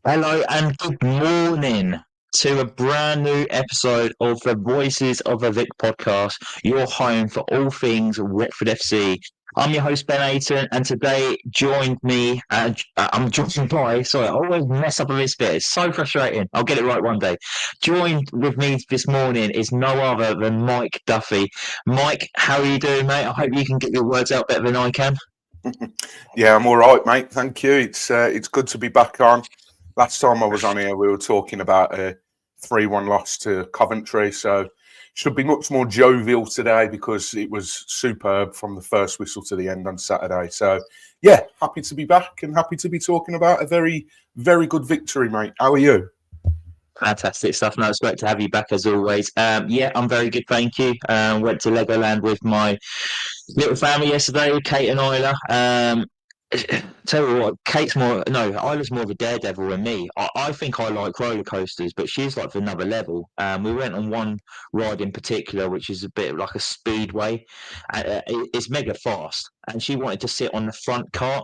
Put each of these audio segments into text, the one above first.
Hello and good morning to a brand new episode of the Voices of a Vic podcast, your home for all things Watford FC. I'm your host, Ben Aiton, and today I'm joined by, sorry, I always mess up a this bit. It's so frustrating. I'll get it right one day. Joined with me this morning is no other than Mike Duffy. Mike, how are you doing, mate? I hope you can get your words out better than I can. Yeah, I'm all right, mate. Thank you. It's good to be back on. Last time I was on here, we were talking about a 3-1 loss to Coventry, so should be much more jovial today because it was superb from the first whistle to the end on Saturday. So, yeah, happy to be back and happy to be talking about a very, very good victory, mate. How are you? Fantastic stuff. No, it's great to have you back as always. Yeah, I'm very good, thank you. Went to Legoland with my little family yesterday, Kate and Isla. Tell you what, Isla's more of a daredevil than me. I think I like roller coasters, but she's like another level. We went on one ride in particular, which is a bit like a speedway. It's mega fast, and she wanted to sit on the front cart.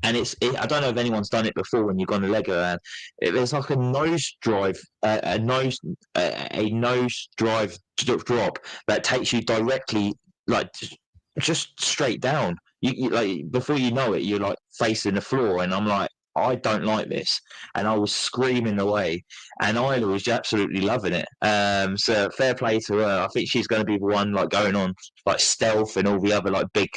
And I don't know if anyone's done it before when you've gone to Legoland. There's like a nose drive, a nose drive drop that takes you directly, like just straight down. You like before you know it, you're like facing the floor, and I'm like, I don't like this, and I was screaming away, and Isla was absolutely loving it. So fair play to her. I think she's going to be the one like going on like stealth and all the other like big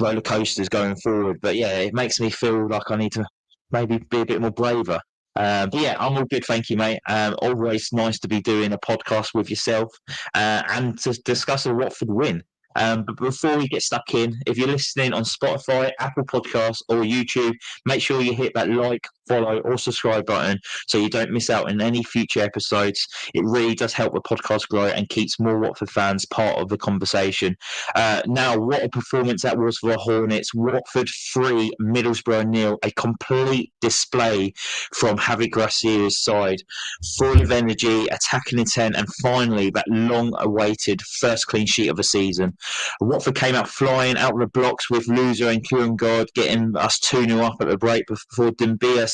roller coasters going forward. But yeah, it makes me feel like I need to maybe be a bit more braver. But yeah, I'm all good, thank you, mate. Always nice to be doing a podcast with yourself and to discuss a Watford win. But before we get stuck in, if you're listening on Spotify, Apple Podcasts, or YouTube, make sure you hit that like, follow, or subscribe button so you don't miss out on any future episodes. It really does help the podcast grow and keeps more Watford fans part of the conversation. Now, what a performance that was for the Hornets. Watford 3, Middlesbrough 0. A complete display from Javi Gracia's side. Full of energy, attacking intent, and finally that long-awaited first clean sheet of the season. Watford came out flying out of the blocks with Loser and Kjerrumgaard getting us 2-0 up at the break before Doumbia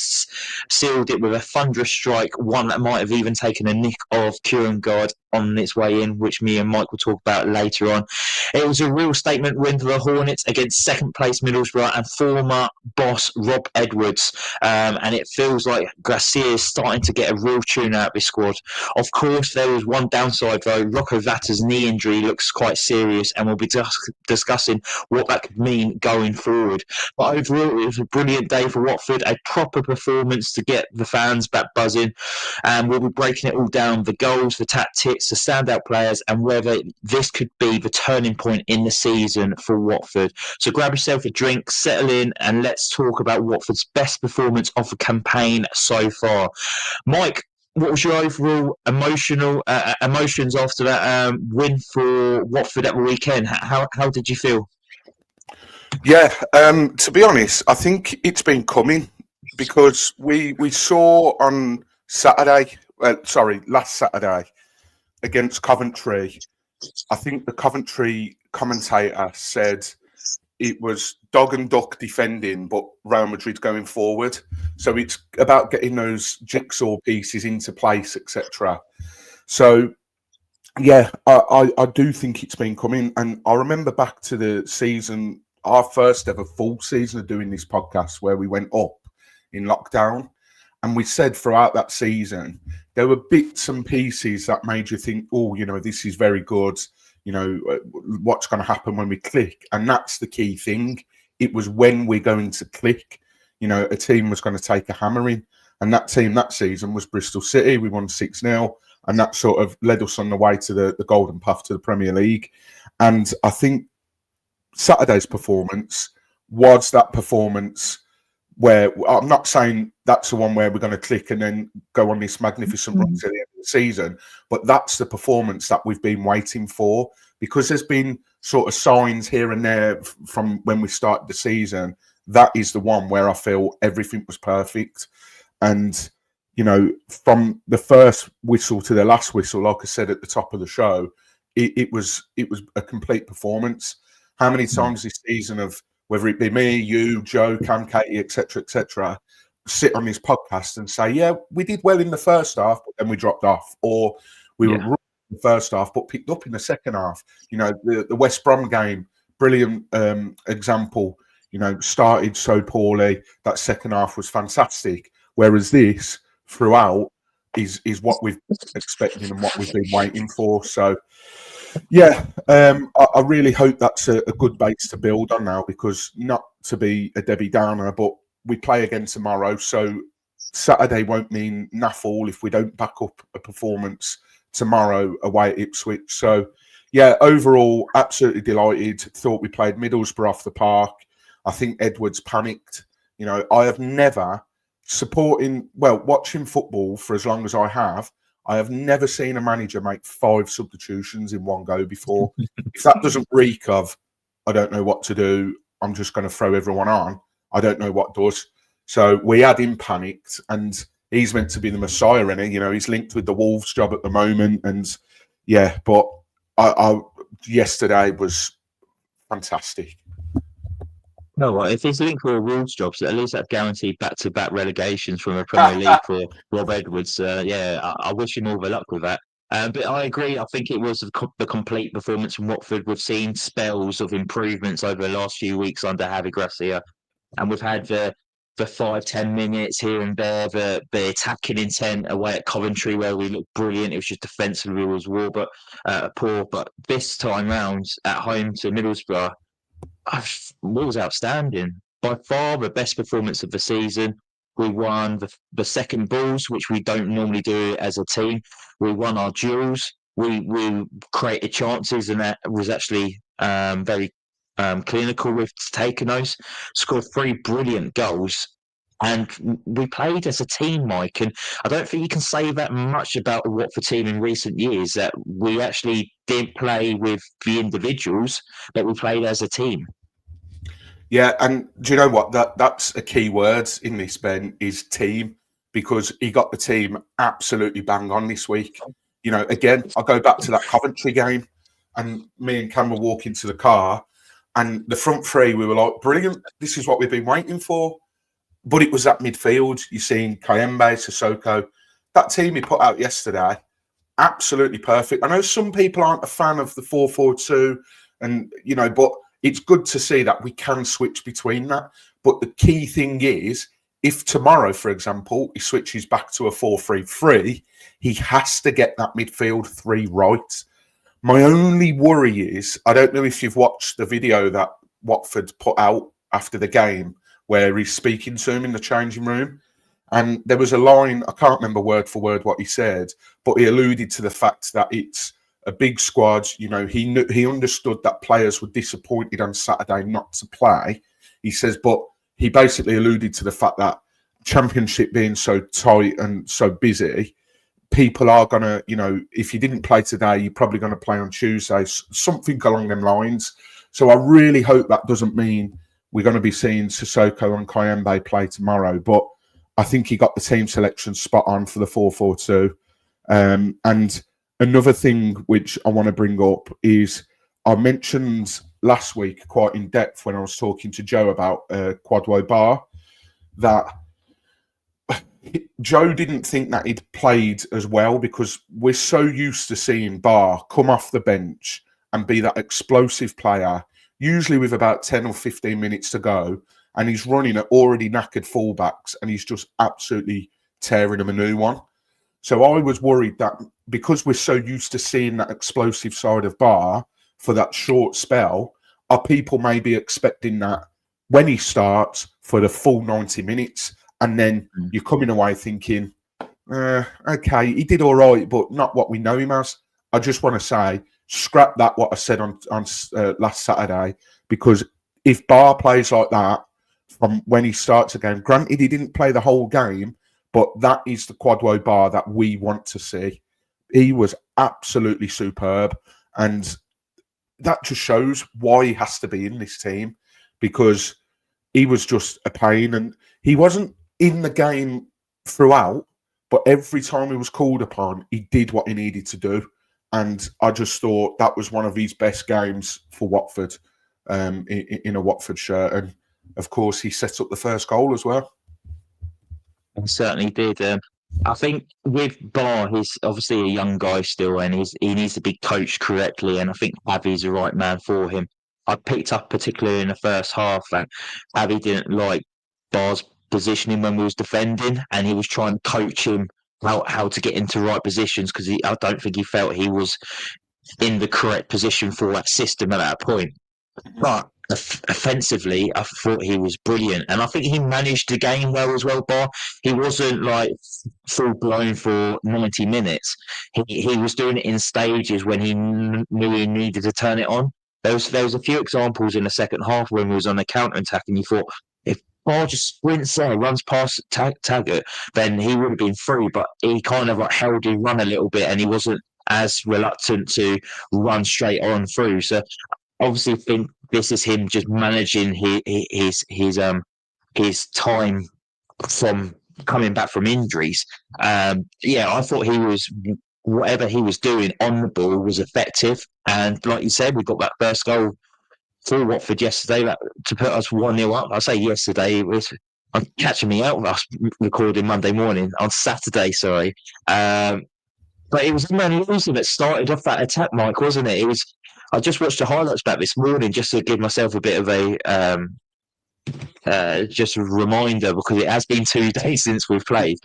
sealed it with a thunderous strike, one that might have even taken a nick of Kjerrumgaard on its way in, which me and Mike will talk about later on. It was a real statement win for the Hornets against second place Middlesbrough and former boss Rob Edwards. And it feels like Gracia is starting to get a real tune out of his squad. Of course, there was one downside though. Rocco Vata's knee injury looks quite serious, and we'll be discussing what that could mean going forward. But overall, it was a brilliant day for Watford, a proper performance to get the fans back buzzing. And we'll be breaking it all down, the goals, the tactics, the standout players, and whether this could be the turning point in the season for Watford. So grab yourself a drink, settle in, and let's talk about Watford's best performance of the campaign so far. Mike, what was your overall emotions after that win for Watford at the weekend? How did you feel? Yeah, to be honest, I think it's been coming because we saw on last Saturday against Coventry. I think the Coventry commentator said it was dog and duck defending, but Real Madrid going forward. So it's about getting those jigsaw pieces into place, etc. So yeah, I do think it's been coming, and I remember back to the season, our first ever full season of doing this podcast, where we went up in lockdown, and we said throughout that season there were bits and pieces that made you think, oh, this is very good. What's going to happen when we click, and that's the key thing. It was when we're going to click. A team was going to take a hammering, and that team that season was Bristol City. We won 6-0. And that sort of led us on the way to the golden path to the Premier League. And I think Saturday's performance was that performance where I'm not saying that's the one where we're going to click and then go on this magnificent run to the end of the season, but that's the performance that we've been waiting for, because there's been sort of signs here and there from when we started the season. That is the one where I feel everything was perfect. And from the first whistle to the last whistle, like I said at the top of the show, it was a complete performance. How many times this season of, whether it be me, you, Joe, Cam, Katie, etc., sit on his podcast and say, yeah, we did well in the first half, but then we dropped off, or we were in the first half but picked up in the second half. You know, the West Brom game, brilliant example. You know, started so poorly, that second half was fantastic. Whereas this, throughout, is what we've been expecting and what we've been waiting for. So, yeah, I really hope that's a good base to build on now, because not to be a Debbie Downer, but we play again tomorrow. So Saturday won't mean naff all if we don't back up a performance tomorrow away at Ipswich. So, yeah, overall, absolutely delighted. Thought we played Middlesbrough off the park. I think Edwards panicked. You know, I have never watching football for as long as I have never seen a manager make 5 substitutions in one go before. If that doesn't reek of, I don't know what to do, I'm just going to throw everyone on, I don't know what does. So we had him panicked, and he's meant to be the messiah, and you know, he's linked with the Wolves job at the moment. And yeah, but I yesterday was fantastic. No, well, if he's linked with a Wolves job, so at least that guaranteed back-to-back relegations from the Premier League for Rob Edwards. I wish him all the luck with that. But I agree. I think it was the complete performance from Watford. We've seen spells of improvements over the last few weeks under Javi Gracia, and we've had the 5-10 minutes here and there, the attacking intent away at Coventry where we looked brilliant. It was just defensively was poor. But this time round at home to Middlesbrough, was outstanding. By far the best performance of the season. We won the second balls, which we don't normally do as a team. We won our duels. We created chances, and that was actually very clinical with taking those. Scored 3 brilliant goals. And we played as a team, Mike, and I don't think you can say that much about the Watford team in recent years, that we actually didn't play with the individuals, but we played as a team. Yeah, and do you know what? That's a key word in this, Ben, is team, because he got the team absolutely bang on this week. You know, again, I'll go back to that Coventry game, and me and Cam were walking to the car, and the front three, we were like, brilliant, this is what we've been waiting for. But it was that midfield. You're seeing Kayembe, Sissoko. That team he put out yesterday, absolutely perfect. I know some people aren't a fan of the 4-4-2, and you know, but it's good to see that we can switch between that. But the key thing is, if tomorrow, for example, he switches back to a 4-3-3, he has to get that midfield 3 right. My only worry is, I don't know if you've watched the video that Watford put out after the game, where he's speaking to him in the changing room. And there was a line, I can't remember word for word what he said, but he alluded to the fact that it's a big squad. You know, he understood that players were disappointed on Saturday not to play. He says, but he basically alluded to the fact that Championship being so tight and so busy, people are going to, you know, if you didn't play today, you're probably going to play on Tuesday, something along them lines. So I really hope that doesn't mean we're going to be seeing Sissoko and Kayembe play tomorrow. But I think he got the team selection spot on for the 4-4-2. And another thing which I want to bring up is, I mentioned last week quite in depth when I was talking to Joe about Vata Baah, that Joe didn't think that he'd played as well, because we're so used to seeing Baah come off the bench and be that explosive player, usually with about 10 or 15 minutes to go, and he's running at already knackered fullbacks, and he's just absolutely tearing them a new one. So I was worried that because we're so used to seeing that explosive side of Baah for that short spell, are people maybe expecting that when he starts for the full 90 minutes, and then you're coming away thinking, okay, he did all right, but not what we know him as. I just want to say, scrap that, what I said on last Saturday, because if Baah plays like that from when he starts a game, granted he didn't play the whole game, but that is the Vata Baah that we want to see. He was absolutely superb, and that just shows why he has to be in this team, because he was just a pain, and he wasn't in the game throughout, but every time he was called upon, he did what he needed to do. And I just thought that was one of his best games for Watford, in a Watford shirt. And of course, he set up the first goal as well. He certainly did. I think with Baah, he's obviously a young guy still, and he needs to be coached correctly. And I think Javi's the right man for him. I picked up particularly in the first half that Javi didn't like Baah's positioning when we was defending, and he was trying to coach him how to get into right positions because I don't think he felt he was in the correct position for that system at that point. But offensively, I thought he was brilliant, and I think he managed the game well as well. Bar he wasn't like full blown for 90 minutes. He was doing it in stages when he knew he needed to turn it on. There was a few examples in the second half when we was on a counter attack, and you thought if Bar just sprints there, runs past Taggart, then he would have been free. But he kind of like held his run a little bit, and he wasn't as reluctant to run straight on through. So obviously think this is him just managing his time from coming back from injuries. Yeah, I thought he was whatever he was doing on the ball was effective, and like you said, we got that first goal for Watford yesterday to put us 1-0 up. I say yesterday, it was. I'm catching me out with us recording Monday morning on Saturday. Sorry. But it was Man Wilson that started off that attack, Mike, wasn't it? It was. I just watched the highlights back this morning just to give myself a bit of a just a reminder because it has been 2 days since we've played,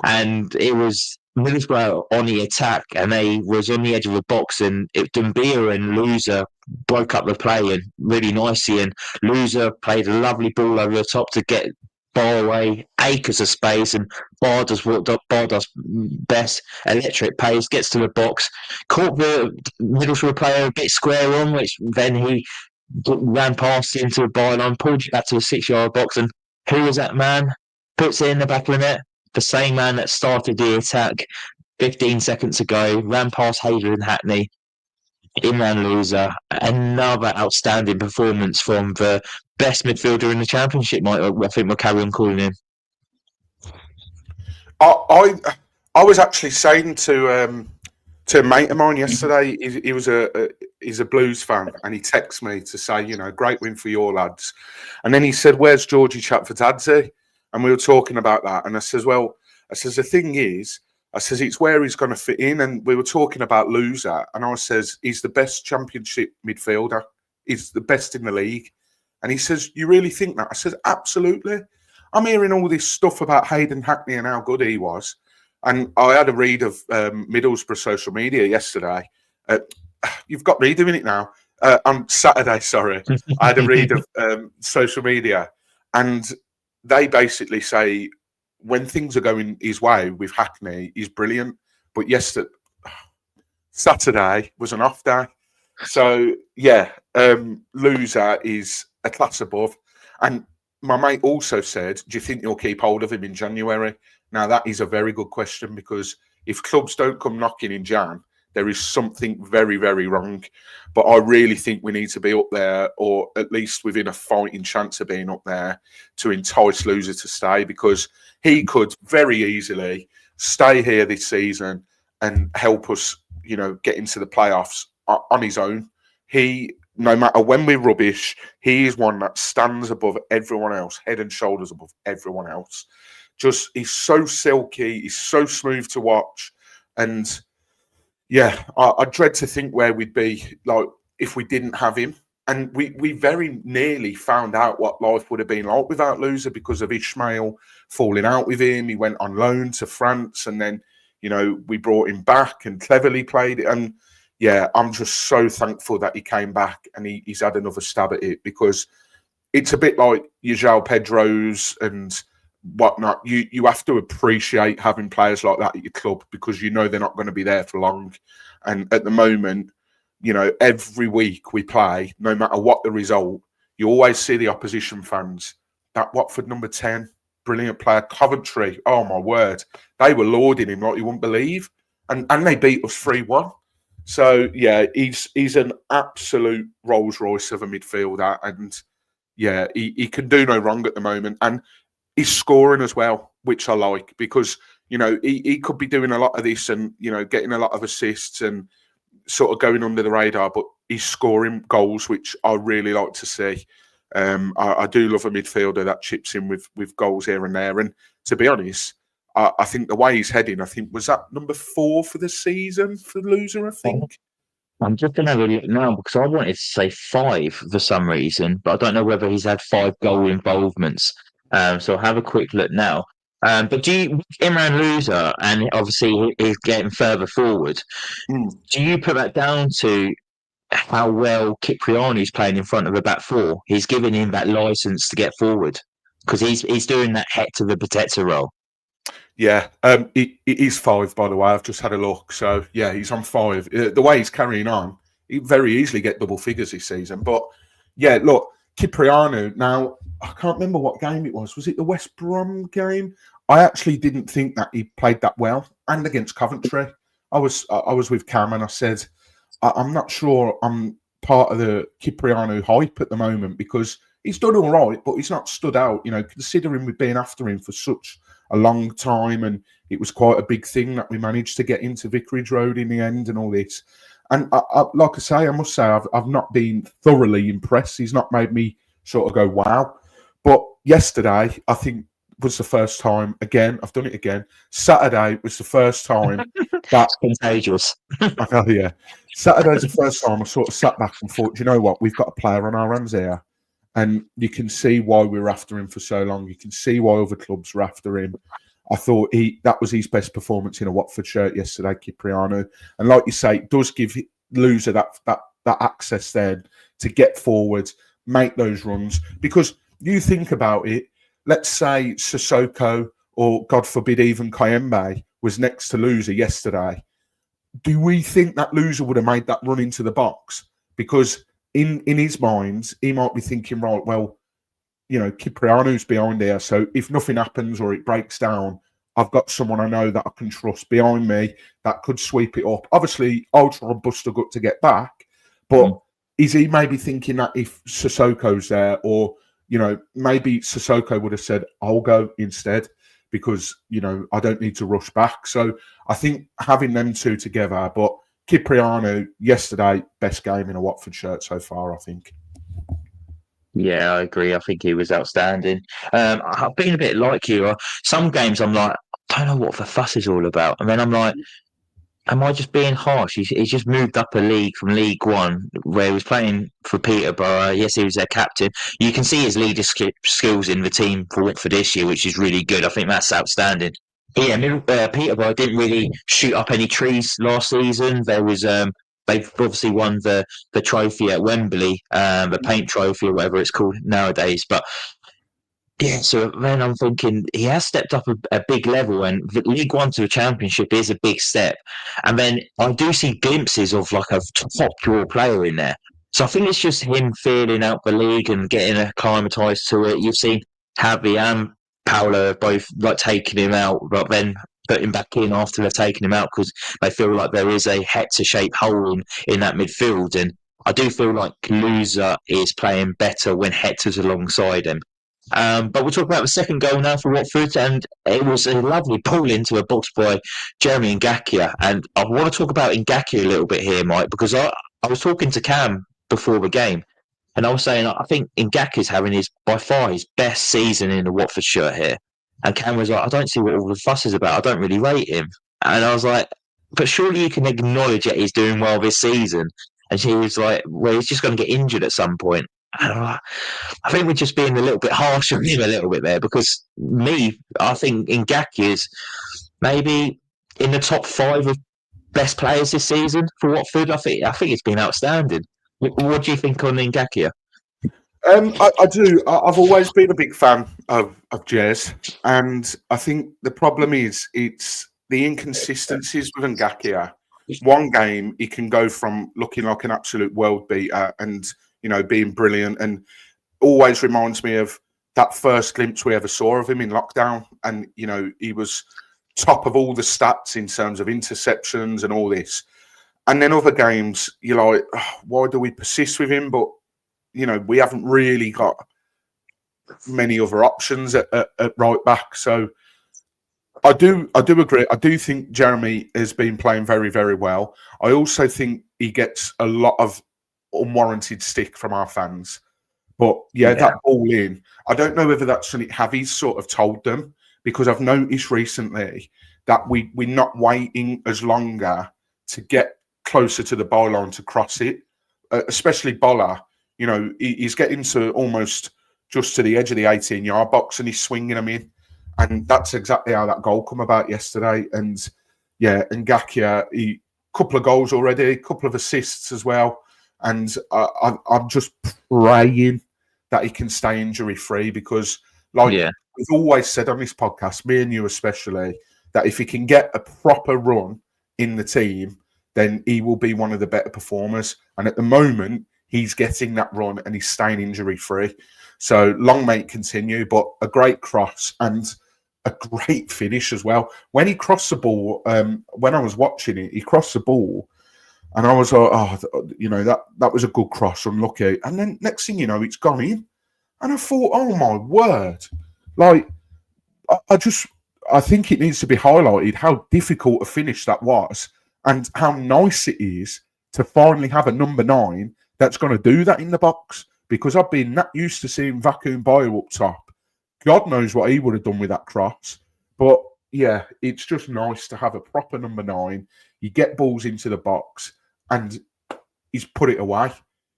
and it was Middlesbrough on the attack, and they was on the edge of the box, and Doumbia and Loser broke up the play and really nicely, and Loser played a lovely ball over the top to get Baah away, acres of space, and Baah does what Baah does best, electric pace, gets to the box, caught the Middlesbrough player a bit square on, which then he ran past into the byline, pulled it back to the 6-yard box, and who was that man? Puts it in the back of the net. The same man that started the attack 15 seconds ago, ran past Hayden and Hackney, in-man loser. Another outstanding performance from the best midfielder in the Championship, I think we'll carry on calling him. I was actually saying to a mate of mine yesterday, he's a Blues fan, and he texted me to say, great win for your lads. And then he said, where's Georgie Chatford-Adze? And we were talking about that. And I says, the thing is, it's where he's going to fit in. And we were talking about Loser. And I says, he's the best Championship midfielder. He's the best in the league. And he says, you really think that? I says, absolutely. I'm hearing all this stuff about Hayden Hackney and how good he was. And I had a read of Middlesbrough social media yesterday. You've got me doing it now. On Saturday, sorry. I had a read of social media. And they basically say when things are going his way with Hackney, he's brilliant. But Saturday was an off day. So, yeah, Loser is a class above. And my mate also said, do you think you'll keep hold of him in January? Now, that is a very good question, because if clubs don't come knocking in Jan, there is something very, very wrong. But I really think we need to be up there, or at least within a fighting chance of being up there, to entice Loser to stay, because he could very easily stay here this season and help us, get into the playoffs on his own. No matter when we're rubbish, he is one that stands above everyone else, head and shoulders above everyone else. Just, he's so silky, he's so smooth to watch. And yeah, I dread to think where we'd be like if we didn't have him. And we very nearly found out what life would have been like without Loser because of Ishmael falling out with him. He went on loan to France, and then, we brought him back and cleverly played it. And yeah, I'm just so thankful that he came back and he's had another stab at it, because it's a bit like your João Pedros and whatnot. You have to appreciate having players like that at your club, because they're not going to be there for long. And at the moment, every week we play, no matter what the result, you always see the opposition fans. That Watford number 10, brilliant player, Coventry, oh my word, they were lauding him like you wouldn't believe. And they beat us 3-1. So, yeah, he's an absolute Rolls Royce of a midfielder. And, yeah, he can do no wrong at the moment. And he's scoring as well, which I like, because, he could be doing a lot of this and, getting a lot of assists and sort of going under the radar, but he's scoring goals, which I really like to see. I do love a midfielder that chips in with goals here and there. And to be honest, I think the way he's heading, I think, was that number 4 for the season for the loser, I think. I'm just going to have a look now because I wanted to say 5 for some reason, but I don't know whether he's had 5 goal involvements. So I'll have a quick look now. But do you, Imran Loser, and obviously he's getting further forward, do you put that down to how well Cipriani's playing in front of a back 4? He's giving him that license to get forward because he's doing that Hector the protector role. Yeah, it is 5, by the way. I've just had a look. So, yeah, he's on 5. The way he's carrying on, he'd very easily get double figures this season. But, yeah, look, Cipriano, now, I can't remember what game it was. Was it the West Brom game? I actually didn't think that he played that well. And against Coventry, I was with Cam and I said, I'm not sure I'm part of the Cipriano hype at the moment because he's done all right, but he's not stood out, considering we've been after him for such a long time, and it was quite a big thing that we managed to get into Vicarage Road in the end and all this. And I must say, I've not been thoroughly impressed. He's not made me sort of go, wow. But yesterday, I think, was the first time, again, I've done it again. Saturday was the first time that... contagious. Yeah. Saturday's the first time I sort of sat back and thought, you know what, we've got a player on our hands here. And you can see why we were after him for so long. You can see why other clubs were after him. I thought that was his best performance in a Watford shirt yesterday, Cipriano. And like you say, it does give Loser that access then to get forward, make those runs. Because you think about it, let's say Sissoko or, God forbid, even Kayembe was next to Loser yesterday. Do we think that Loser would have made that run into the box? Because in his mind, he might be thinking, right, well, Cipriano's behind here. So if nothing happens or it breaks down, I've got someone I know that I can trust behind me that could sweep it up. Obviously, I'll try and bust a gut to get back. But is he maybe thinking that if Sissoko's there or, maybe Sissoko would have said, I'll go instead because, I don't need to rush back. So I think having them two together, but Cipriano, yesterday, best game in a Watford shirt so far, I think. Yeah, I agree. I think he was outstanding. I've been a bit like you. Some games I'm like, I don't know what the fuss is all about. And then I'm like, am I just being harsh? He's just moved up a league from League One, where he was playing for Peterborough. Yes, he was their captain. You can see his leadership skills in the team for Watford this year, which is really good. I think that's outstanding. Yeah, Peterborough didn't really shoot up any trees last season. There was they've obviously won the trophy at Wembley, the paint trophy or whatever it's called nowadays. But yeah, so then I'm thinking he has stepped up a big level, and the League One to a Championship is a big step. And then I do see glimpses of like a top draw player in there. So I think it's just him feeling out the league and getting acclimatised to it. You've seen Javi and Paolo both like taking him out, but then putting back in after they've taken him out because they feel like there is a Hector-shaped hole in that midfield. And I do feel like Loser is playing better when Hector's alongside him. But we'll talk about the second goal now for Watford, and it was a lovely pull into a box by Jeremy Ngakia. And I want to talk about Ngakia a little bit here, Mike, because I was talking to Cam before the game, and I was saying I think Ngakia's having by far his best season in the Watford shirt here. And Cam was like, I don't see what all the fuss is about. I don't really rate him. And I was like, but surely you can acknowledge that he's doing well this season. And she was like, well, he's just going to get injured at some point. I think we're just being a little bit harsh on him a little bit there because I think Ngakia is maybe in the top 5 of best players this season for Watford. I think it's been outstanding. What do you think on Ngakia? I do. I've always been a big fan of Jez, and I think the problem is it's the inconsistencies with Ngakia. One game, he can go from looking like an absolute world beater and being brilliant, and always reminds me of that first glimpse we ever saw of him in lockdown. And, he was top of all the stats in terms of interceptions and all this. And then other games, you're like, oh, why do we persist with him? But, we haven't really got many other options at right back. So I do agree. I do think Jeremy has been playing very, very well. I also think he gets a lot of unwarranted stick from our fans But yeah, Yeah, that ball in, I don't know whether that's something Javi's sort of told them, because I've noticed recently that we're not waiting as longer to get closer to the byline to cross it, especially Bola. You know, he's getting to almost just to the edge of the 18-yard box and he's swinging them in. And that's exactly how that goal come about yesterday. And yeah, and Gakia, he couple of goals already, a couple of assists as well. And I'm just praying that he can stay injury free, because, like yeah, we've always said on this podcast, me and you especially, that if he can get a proper run in the team, then he will be one of the better performers. And at the moment, he's getting that run and he's staying injury free. So long may it continue, but a great cross and a great finish as well. When he crossed the ball, when I was watching it, he crossed the ball, and I was like, oh, you know, that was a good cross, unlucky. And then next thing you know, it's gone in. And I thought, oh my word. Like, I think it needs to be highlighted how difficult a finish that was and how nice it is to finally have a number 9 that's going to do that in the box, because I've been that used to seeing Vata Baah up top. God knows what he would have done with that cross. But yeah, it's just nice to have a proper number 9. You get balls into the box and he's put it away.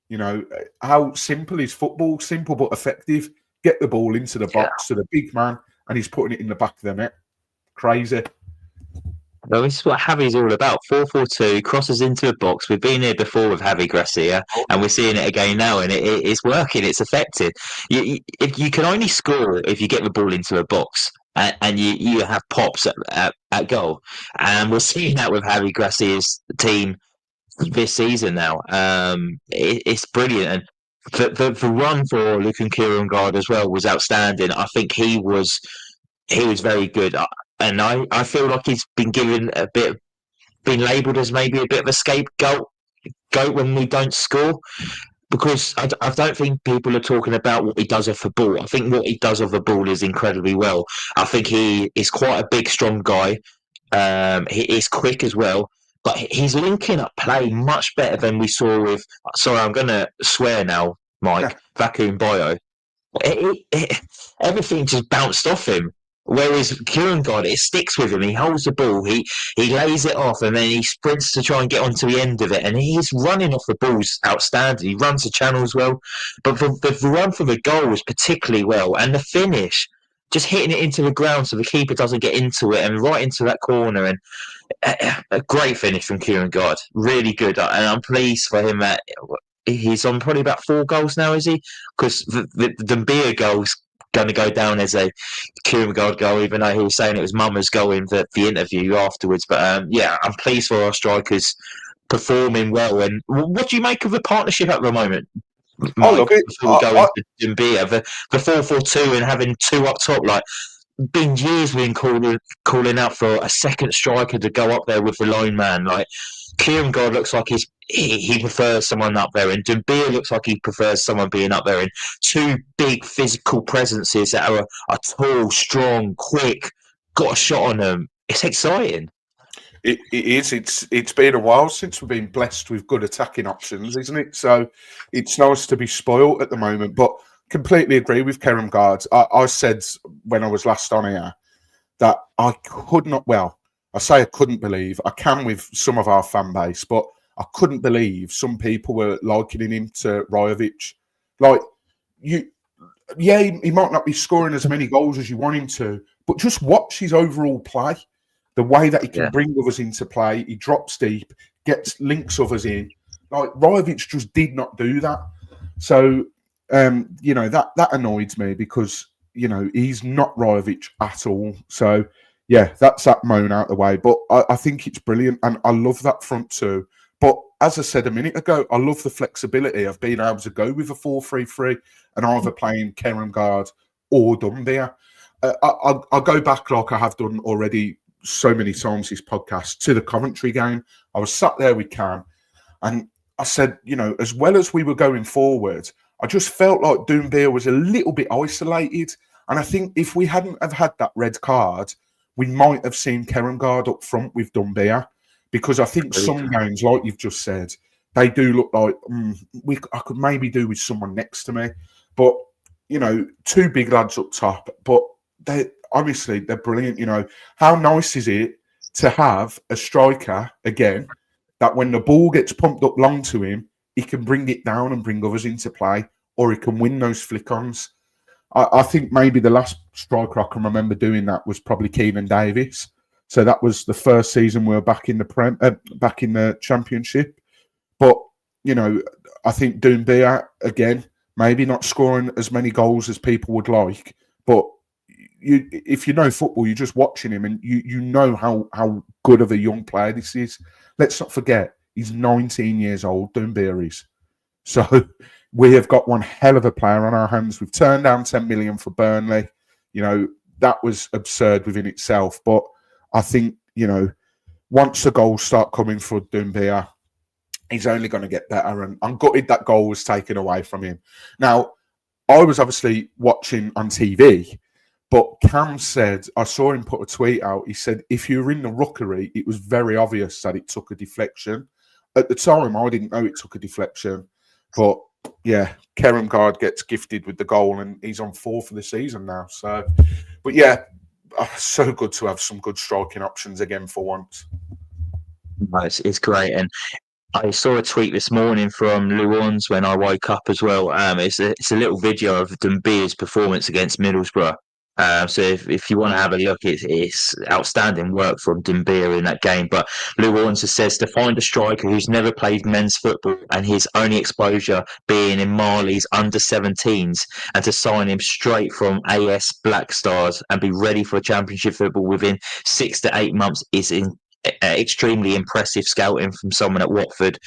You know, how simple is football? Simple but effective. Get the ball into the box to the big man and he's putting it in the back of the net. Crazy. well, this is what Javi's all about. 4-4-2, crosses into a box. We've been here before with Javi Gracia, and we're seeing it again now, and it's working. It's effective. If you can only score if you get the ball into a box, and you have pops at goal. And we're seeing that with Javi Gracia's team this season now. It's brilliant. And the run for Luke and Kjerrumgaard as well was outstanding. I think he was very good. And I feel like he's been given been labelled as maybe a bit of a scapegoat when we don't score, because I don't think people are talking about what he does off the ball. I think what he does off the ball is incredibly well. I think he is quite a big, strong guy. He is quick as well, but he's linking up play much better than we saw with. Sorry, I'm going to swear now, Mike. Vacuum Bio. Everything just bounced off him. Whereas Kjerrumgaard, it sticks with him. He holds the ball, he lays it off, and then he sprints to try and get onto the end of it. And he's running off the balls outstanding. He runs the channels well, but the run for the goal was particularly well, and the finish, just hitting it into the ground so the keeper doesn't get into it and right into that corner. And a great finish from Kjerrumgaard, really good. And I'm pleased for him that he's on probably about 4 goals now, is he? Because the Doumbia goal's going to go down as a Kjerrumgaard goal, even though he was saying it was Mama's goal in the interview afterwards. But yeah, I'm pleased for our strikers performing well. And what do you make of the partnership at the moment, Mike? I love it. Before we go into Doumbia, the 4-4-2 and having 2 up top, like, been years we've been calling out for a second striker to go up there with the lone man. Like, Kjerrumgaard looks like he prefers someone up there, and Doumbia looks like he prefers someone being up there. And 2 big physical presences that are tall, strong, quick, got a shot on them. It's exciting. It is. It's been a while since we've been blessed with good attacking options, isn't it? So it's nice to be spoiled at the moment. But completely agree with Kjerrumgaard. I said when I was last on here that I could not. Well, I say I couldn't believe. I can with some of our fan base, but I couldn't believe some people were likening him to Rajovic. Like, yeah, he might not be scoring as many goals as you want him to, but just watch his overall play. The way that he can bring others into play, he drops deep, links others in. Like, Rajovic just did not do that. So, you know, that annoyed me, because, you know, he's not Rajovic at all. So, yeah, that's that moan out the way. But I think it's brilliant, and I love that front two. But as I said a minute ago, I love the flexibility of being able to go with a 4-3-3 and either playing Kjerrumgaard or Doumbia. I'll go back, like I have done already so many times this podcast, to the Coventry game. I was sat there with Cam, and I said, you know, as well as we were going forward, I just felt like Doumbia was a little bit isolated. And I think if we hadn't have had that red card, we might have seen Kjerrumgaard up front with Doumbia, because I think some games, like you've just said, they do look like I could maybe do with someone next to me. But, you know, two big lads up top, but they're brilliant. You know, how nice is it to have a striker again that when the ball gets pumped up long to him, he can bring it down and bring others into play, or he can win those flick-ons. I think maybe the last striker I can remember doing that was probably Keenan Davis. So that was the first season we were back in the Championship. But, you know, I think Doumbia, again, maybe not scoring as many goals as people would like, but if you know football, you're just watching him and you know how good of a young player this is. Let's not forget, he's 19 years old, Doumbia is. So we have got one hell of a player on our hands. We've turned down 10 million for Burnley. You know, that was absurd within itself. But I think, you know, once the goals start coming for Doumbia, he's only going to get better. And I'm gutted that goal was taken away from him. Now, I was obviously watching on TV, but Cam said, I saw him put a tweet out. He said, if you were in the rookery, it was very obvious that it took a deflection. At the time, I didn't know it took a deflection. But yeah, Kjerrumgaard gets gifted with the goal and he's on 4 for the season now. So, but yeah, so good to have some good striking options again for once. Nice, it's great. And I saw a tweet this morning from Luans when I woke up as well. It's a little video of Doumbia's performance against Middlesbrough. So if you want to have a look, it's outstanding work from Doumbia in that game. But Luans says to find a striker who's never played men's football and his only exposure being in Marley's under-17s, and to sign him straight from AS Black Stars and be ready for Championship football within 6 to 8 months is extremely impressive scouting from someone at Watford.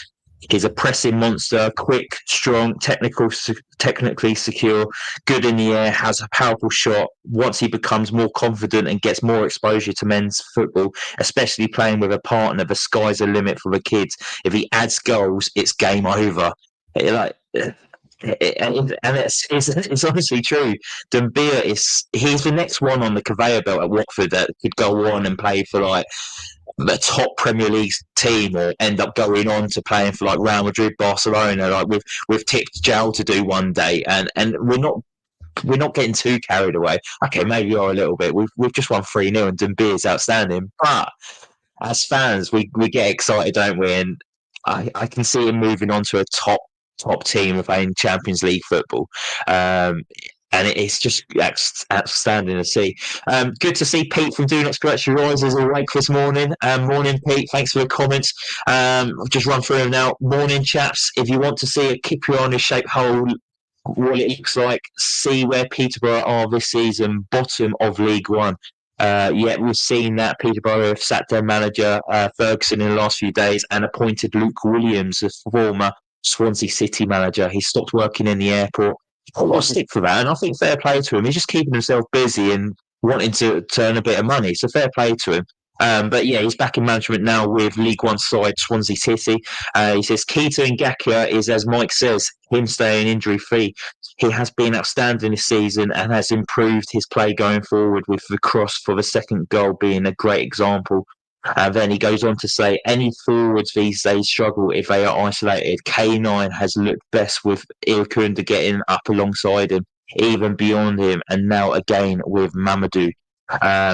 He's a pressing monster, quick, strong, technically secure, good in the air, has a powerful shot. Once he becomes more confident and gets more exposure to men's football, especially playing with a partner, the sky's the limit for the kids. If he adds goals, it's game over. And it's honestly true. Doumbia he's the next one on the conveyor belt at Watford that could go on and play for like the top Premier League team, or end up going on to playing for like Real Madrid, Barcelona. Like we've tipped Joe to do one day, and we're not getting too carried away. Okay, maybe we are a little bit. We've just won 3-0 and Doumbia is outstanding, but as fans, we get excited, don't we? And I can see him moving on to a top team playing Champions League football. And it's just outstanding to see. Good to see Pete from Do Not Scratch Your Eyes is awake this morning. Morning, Pete. Thanks for the comments. I'll just run through them now. Morning, chaps. If you want to see a Kipriani-shaped hole, what it looks like, see where Peterborough are this season, bottom of League One. We've seen that Peterborough have sacked their manager, Ferguson, in the last few days and appointed Luke Williams, the former Swansea City manager. He stopped working in the airport. I've got to stick for that, and I think fair play to him. He's just keeping himself busy and wanting to earn a bit of money, so fair play to him. But yeah, he's back in management now with League One side Swansea City. He says key to Ngakia is, as Mike says, him staying injury-free. He has been outstanding this season and has improved his play going forward, with the cross for the second goal being a great example. Then he goes on to say, any forwards these days struggle if they are isolated. K9 has looked best with Ilkunda getting up alongside him, even beyond him, and now again with Mamadou.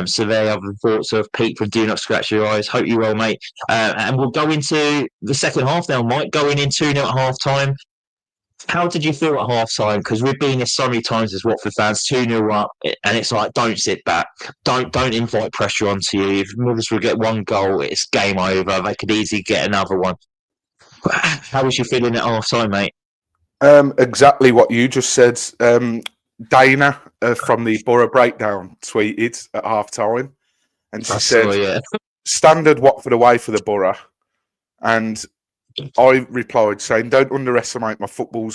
So there are the thoughts of Pete from Do Not Scratch Your Eyes. Hope you're well, mate. And we'll go into the second half now, Mike, going in 2-0 at half-time. How did you feel at half time? Because we've been here so many times as Watford fans, 2-0 up, and it's like, don't sit back. Don't invite pressure onto you. If Middlesbrough get one goal, it's game over. They could easily get another one. How was you feeling at half time, mate? Exactly what you just said. Dana from the Boro Breakdown tweeted at half time, and she said, standard Watford away for the Boro. And I replied saying, don't underestimate my football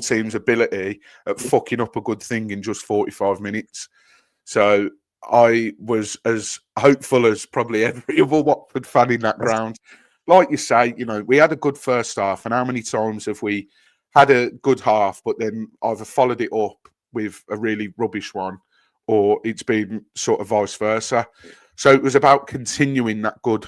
team's ability at fucking up a good thing in just 45 minutes. So I was as hopeful as probably every other Watford fan in that ground. Like you say, you know, we had a good first half, and how many times have we had a good half, but then either followed it up with a really rubbish one, or it's been sort of vice versa. So it was about continuing that good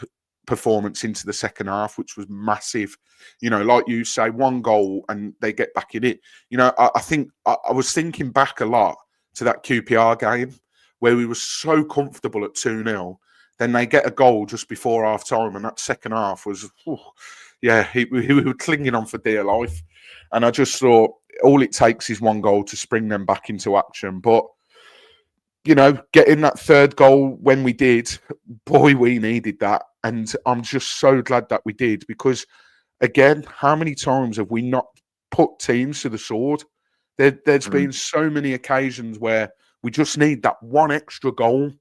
performance into the second half, which was massive. You know, like you say, one goal and they get back in it. You know, I think I was thinking back a lot to that QPR game where we were so comfortable at 2-0. Then they get a goal just before half time, and that second half was, we were clinging on for dear life. And I just thought all it takes is one goal to spring them back into action. But, you know, getting that third goal when we did, boy, we needed that. And I'm just so glad that we did, because, again, how many times have we not put teams to the sword? There's been so many occasions where we just need that one extra goal,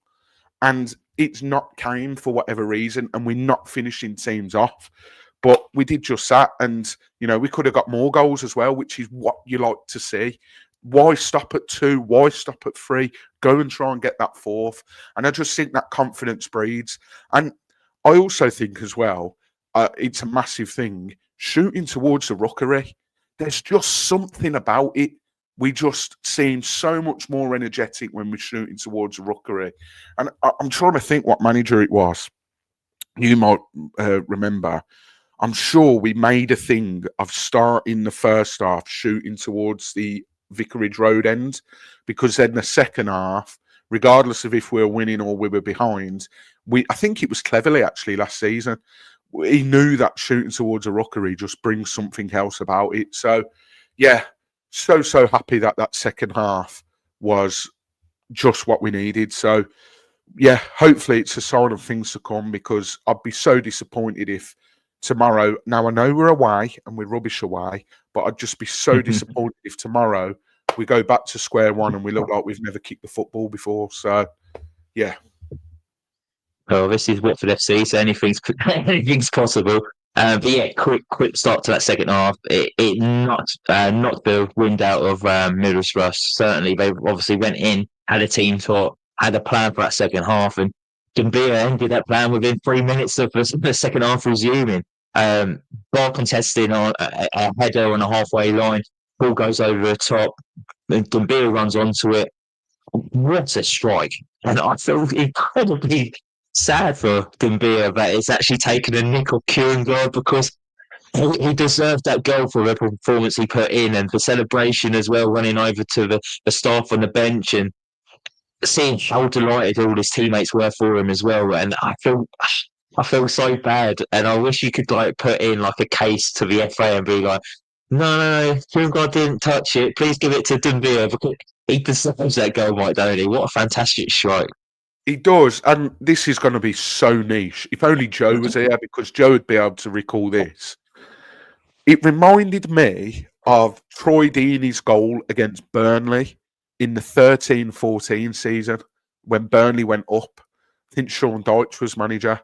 and it's not came for whatever reason, and we're not finishing teams off. But we did just that, and, you know, we could have got more goals as well, which is what you like to see. Why stop at 2? Why stop at 3? Go and try and get that 4th. And I just think that confidence breeds. And I also think as well, it's a massive thing, shooting towards the rookery. There's just something about it. We just seem so much more energetic when we're shooting towards the rookery. And I'm trying to think what manager it was. You might remember. I'm sure we made a thing of starting the first half shooting towards the Vicarage Road end, because then the second half, regardless of if we were winning or we were behind, I think it was Cleverly actually last season, he knew that shooting towards a rookery just brings something else about it. So, yeah, so happy that that second half was just what we needed. So, yeah, hopefully it's a sign of things to come, because I'd be so disappointed if tomorrow, now I know we're away and we're rubbish away, but I'd just be so disappointed if tomorrow we go back to square one and we look like we've never kicked the football before. So, yeah. Well, this is Watford FC, so anything's possible. But yeah, quick start to that second half. It knocked the wind out of Middlesbrough. Certainly, they obviously went in, had a team talk, had a plan for that second half, and Doumbia ended that plan within 3 minutes of the second half resuming. Ball contesting on a header on a halfway line. Ball goes over the top. Doumbia runs onto it. What a strike! And I feel incredibly sad for Doumbia that it's actually taken a nick of Kjerrumgaard, because he deserved that goal for the performance he put in, and the celebration as well, running over to the staff on the bench and seeing how delighted all his teammates were for him as well. And I feel so bad, and I wish you could like put in like a case to the FA and be like, no, Kjerrumgaard didn't touch it. Please give it to Doumbia, because he deserves that goal, Mike, don't he? What a fantastic strike. He does, and this is going to be so niche. If only Joe was here, because Joe would be able to recall this. It reminded me of Troy Deeney's goal against Burnley in the 13-14 season when Burnley went up. I think Sean Dyche was manager,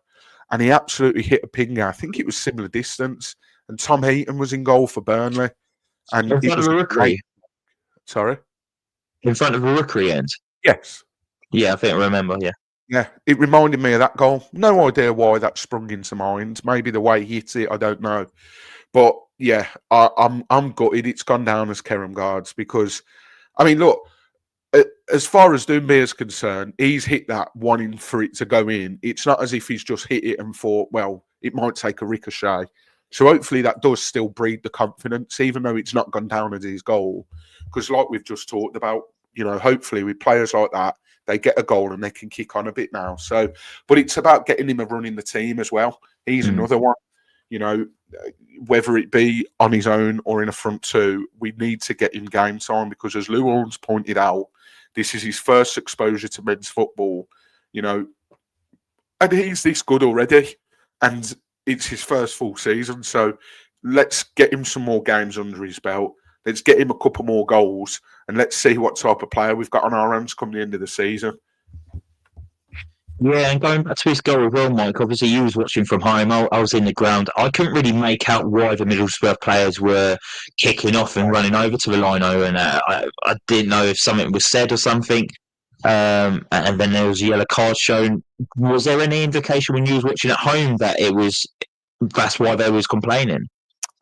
and he absolutely hit a pinger. I think it was similar distance, and Tom Heaton was in goal for Burnley. And In front of the rookery? Sorry? In front of the rookery end? Yes. Yeah, I think I remember, yeah. Yeah, it reminded me of that goal. No idea why that sprung into mind. Maybe the way he hit it, I don't know. But yeah, I'm gutted. It's gone down as Kjerrumgaard's, because, I mean, look, as far as Doumbia is concerned, he's hit that wanting for it to go in. It's not as if he's just hit it and thought, well, it might take a ricochet. So hopefully that does still breed the confidence, even though it's not gone down as his goal. Because like we've just talked about, you know, hopefully with players like that, they get a goal and they can kick on a bit now. So, but it's about getting him a run in the team as well. He's another one, you know, whether it be on his own or in a front two, we need to get him game time, because as Lou Orns pointed out, this is his first exposure to men's football, you know, and he's this good already, and it's his first full season. So let's get him some more games under his belt. Let's get him a couple more goals, and let's see what type of player we've got on our hands come the end of the season. Yeah, and going back to his goal as well, Mike, obviously you was watching from home. I was in the ground. I couldn't really make out why the Middlesbrough players were kicking off and running over to the lino, and I didn't know if something was said or something. And then there was a yellow card shown. Was there any indication when you was watching at home that that's why they was complaining?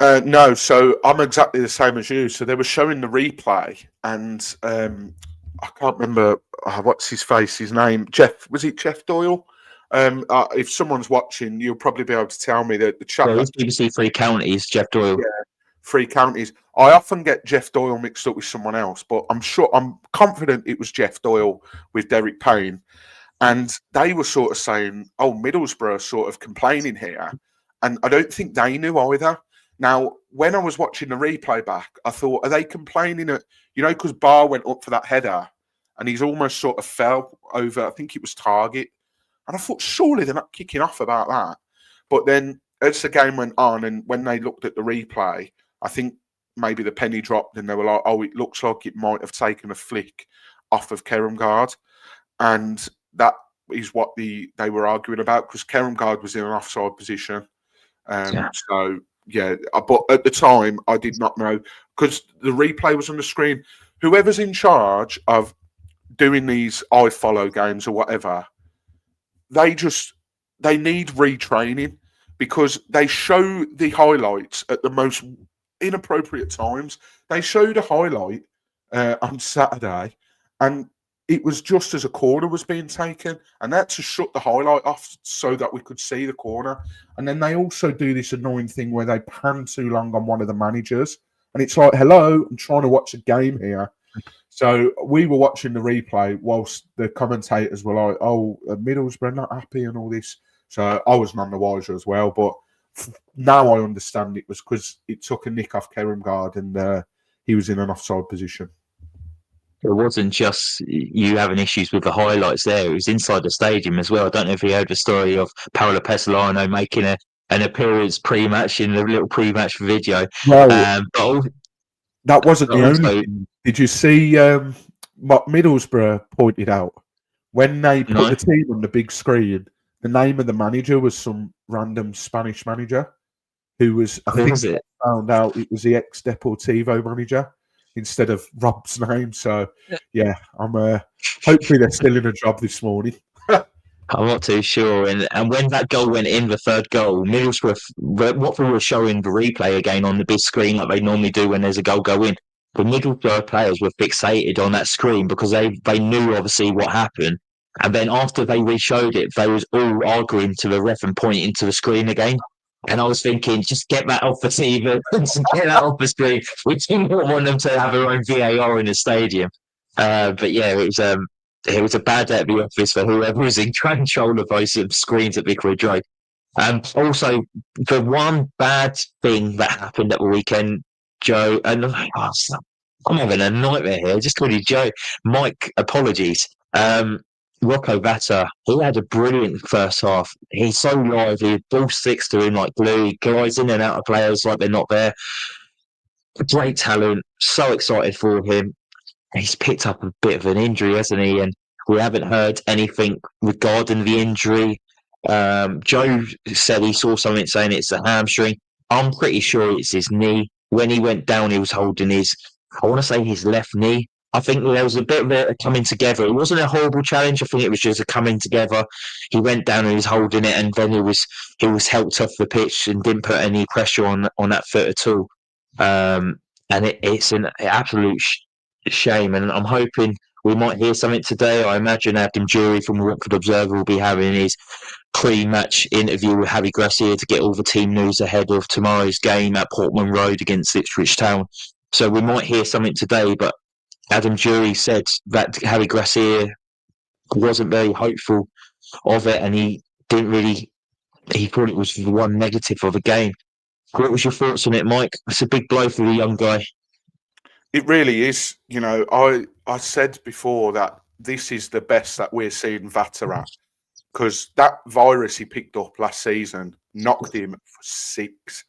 No, so I'm exactly the same as you. So they were showing the replay, and I can't remember what's his name. Was it Jeff Doyle? If someone's watching, you'll probably be able to tell me that the chat. Well, it's BBC Three Counties, Jeff Doyle. Yeah, Three Counties. I often get Jeff Doyle mixed up with someone else, but I'm confident it was Jeff Doyle with Derek Payne. And they were sort of saying, oh, Middlesbrough sort of complaining here. And I don't think they knew either. Now, when I was watching the replay back, I thought, are they complaining at, because Baah went up for that header and he's almost sort of fell over, I think it was Target. And I thought, surely they're not kicking off about that. But then as the game went on and when they looked at the replay, I think maybe the penny dropped and they were like, oh, it looks like it might have taken a flick off of Kjerrumgaard. And that is what they were arguing about because Kjerrumgaard was in an offside position. So, yeah, but at the time, I did not know because the replay was on the screen. Whoever's in charge of doing these I follow games or whatever, they need retraining because they show the highlights at the most inappropriate times. They showed a highlight on Saturday and it was just as a corner was being taken, and that to shut the highlight off so that we could see the corner. And then they also do this annoying thing where they pan too long on one of the managers, and it's like, hello, I'm trying to watch a game here. So we were watching the replay whilst the commentators were like, oh, Middlesbrough not happy and all this. So I was none the wiser as well. But now I understand it was because it took a nick off Kjerrumgaard and he was in an offside position. It wasn't just you having issues with the highlights there. It was inside the stadium as well. I don't know if you heard the story of Paolo Pesolano making an appearance pre-match in the little pre-match video. Well, that wasn't the only thing. Did you see what Middlesbrough pointed out? When they put the team on the big screen, the name of the manager was some random Spanish manager who was, I think, found out it was the ex-Deportivo manager instead of Rob's name. So, yeah, I'm hopefully they're still in a job this morning. I'm not too sure. And when that goal went in, the third goal, Watford were showing the replay again on the big screen like they normally do when there's a goal go in. The Middlesbrough players were fixated on that screen because they knew obviously what happened. And then after they re-showed it, they was all arguing to the ref and pointing to the screen again. And I was thinking, just get that off the TV, get that off the screen. We didn't want them to have their own VAR in the stadium. But yeah, it was a bad day at the office for whoever was in control of those screens at Vicarage Road. Also, the one bad thing that happened at the weekend, Joe, and I'm having a nightmare here. Just call you Joe. Mike, apologies. Rocco Vata, he had a brilliant first half. He's so lively. Ball sticks to him like glue. He glides in and out of players like they're not there. Great talent. So excited for him. He's picked up a bit of an injury, hasn't he? And we haven't heard anything regarding the injury. Joe said he saw something saying it's a hamstring. I'm pretty sure it's his knee. When he went down, he was holding I want to say his left knee. I think there was a bit of a coming together. It wasn't a horrible challenge. I think it was just a coming together. He went down and he was holding it, and then he was helped off the pitch and didn't put any pressure on that foot at all. And it's an absolute shame. And I'm hoping we might hear something today. I imagine Adam Jury from the Watford Observer will be having his pre-match interview with Javi Gracia to get all the team news ahead of tomorrow's game at Portman Road against Ipswich Town. So we might hear something today, but Adam Jury said that Javi Gracia wasn't very hopeful of it, and he thought it was the one negative of the game. What was your thoughts on it, Mike? It's a big blow for the young guy. It really is. I said before that this is the best that we're seeing Vata at, because that virus he picked up last season knocked him for 6.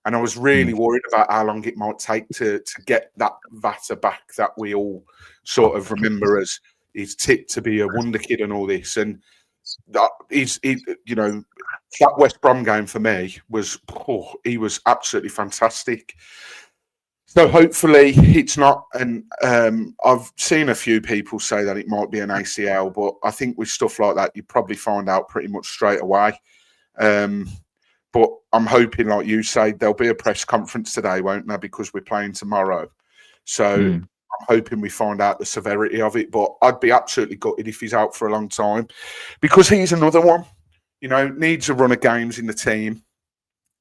And I was really worried about how long it might take to get that Vata back that we all sort of remember as he's tipped to be a wonder kid and all this. And that that West Brom game for me was, he was absolutely fantastic. So hopefully it's not, and I've seen a few people say that it might be an ACL, but I think with stuff like that, you probably find out pretty much straight away. But I'm hoping, like you say, there'll be a press conference today, won't there? Because we're playing tomorrow. So I'm hoping we find out the severity of it. But I'd be absolutely gutted if he's out for a long time, because he's another one. needs a run of games in the team.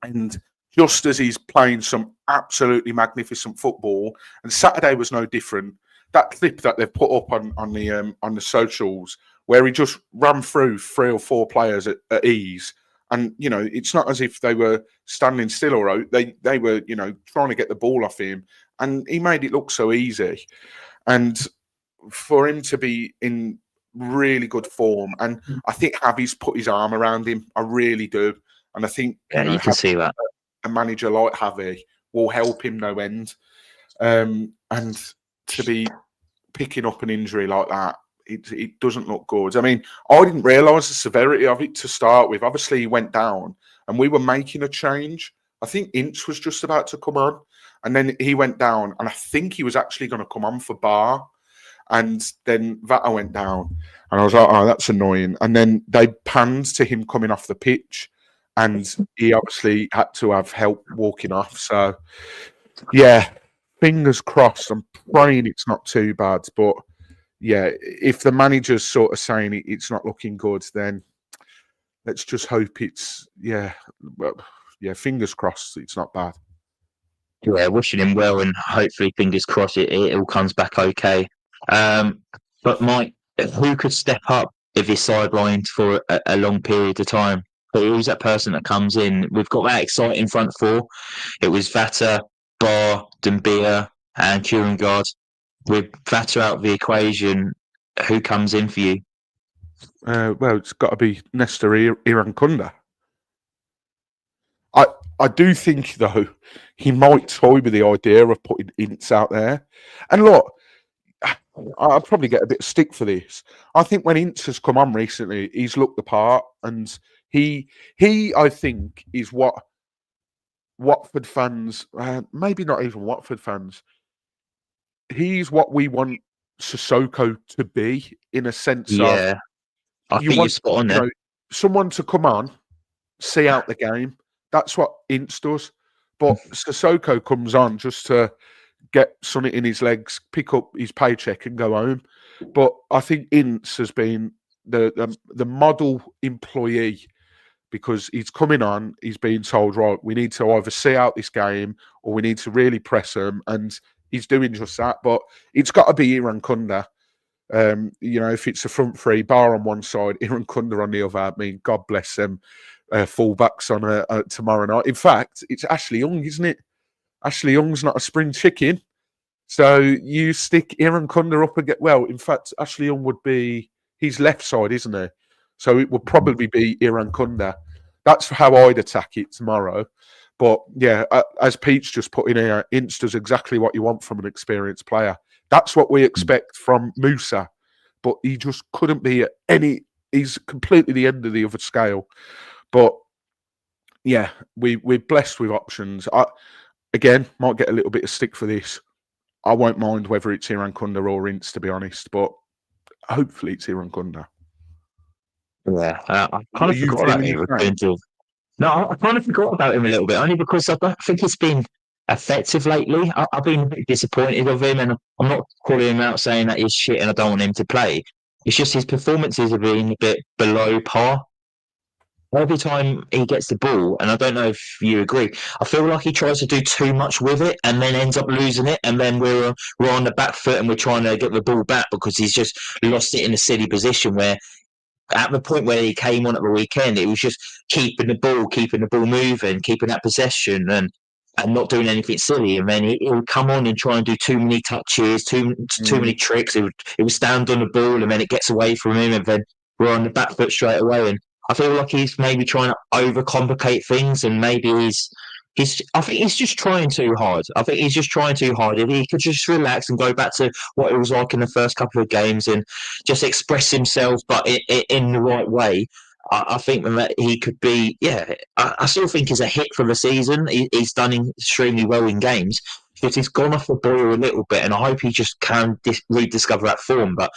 And just as he's playing some absolutely magnificent football, and Saturday was no different. That clip that they've put up on the socials, where he just ran through 3 or 4 players at ease, and it's not as if they were standing still or out. They were trying to get the ball off him, and he made it look so easy. And for him to be in really good form, and I think Javi's put his arm around him. I really do, and I think you can see that a manager like Javi will help him no end. And to be picking up an injury like that, it doesn't look good. I mean, I didn't realise the severity of it to start with. Obviously, he went down, and we were making a change. I think Ince was just about to come on, and then he went down, and I think he was actually going to come on for Baah. And then Vata went down, and I was like, oh, that's annoying. And then they panned to him coming off the pitch, and he obviously had to have help walking off. So, yeah, fingers crossed. I'm praying it's not too bad. But, yeah, if the manager's sort of saying it's not looking good, then let's just hope it's, fingers crossed it's not bad. Yeah, wishing him well, and hopefully, fingers crossed, it all comes back okay. But Mike, who could step up if he's sidelined for a long period of time? Who's that person that comes in? We've got that exciting front 4. It was Vata, Baah, Doumbia, and Kjerrumgaard. With Vata out of the equation, who comes in for you? Well, it's got to be Nestor Irankunda. I do think, though, he might toy with the idea of putting Ince out there. And look, I'll probably get a bit of stick for this. I think when Ince has come on recently, he's looked the part, and he I think, is what Watford fans, maybe not even Watford fans, he's what we want Sissoko to be, in a sense of... Yeah, I think you're spot on there. Someone to come on, see out the game. That's what Ince does. But Sissoko comes on just to get something in his legs, pick up his paycheck and go home. But I think Ince has been the model employee, because he's coming on, he's being told, right, we need to either see out this game or we need to really press him, and he's doing just that. But it's got to be Irankunda. If it's a front 3, Baah on one side, Irankunda on the other, I mean, God bless them fullbacks on tomorrow night. In fact, it's Ashley Young, isn't it? Ashley Young's not a spring chicken. So you stick Irankunda up again. Well, in fact, Ashley Young would be his left side, isn't he? So it would probably be Irankunda. That's how I'd attack it tomorrow. But yeah, as Pete's just put in here, Ince does exactly what you want from an experienced player. That's what we expect from Musa. But he just couldn't be at any... He's completely the end of the other scale. But yeah, we're blessed with options. Again, might get a little bit of stick for this. I won't mind whether it's Irankunda or Ince, to be honest, but hopefully it's Irankunda. Yeah, I kind of forgot about him. No, I kind of forgot about him a little bit, only because I don't think he's been effective lately. I've been a bit disappointed with him, and I'm not calling him out saying that he's shit and I don't want him to play. It's just his performances have been a bit below par. Every time he gets the ball, and I don't know if you agree, I feel like he tries to do too much with it and then ends up losing it, and then we're on the back foot and we're trying to get the ball back because he's just lost it in a silly position where at the point where he came on at the weekend, it was just keeping the ball moving, keeping that possession and not doing anything silly. And then he would come on and try and do too many touches, too many tricks. It would stand on the ball and then it gets away from him and then we're on the back foot straight away. And I feel like he's maybe trying to overcomplicate things, and maybe I think he's just trying too hard. If he could just relax and go back to what it was like in the first couple of games and just express himself, but in the right way, I think that he could be, I still think he's a hit for the season. He's done extremely well in games, but he's gone off the boil a little bit, and I hope he just can rediscover that form. But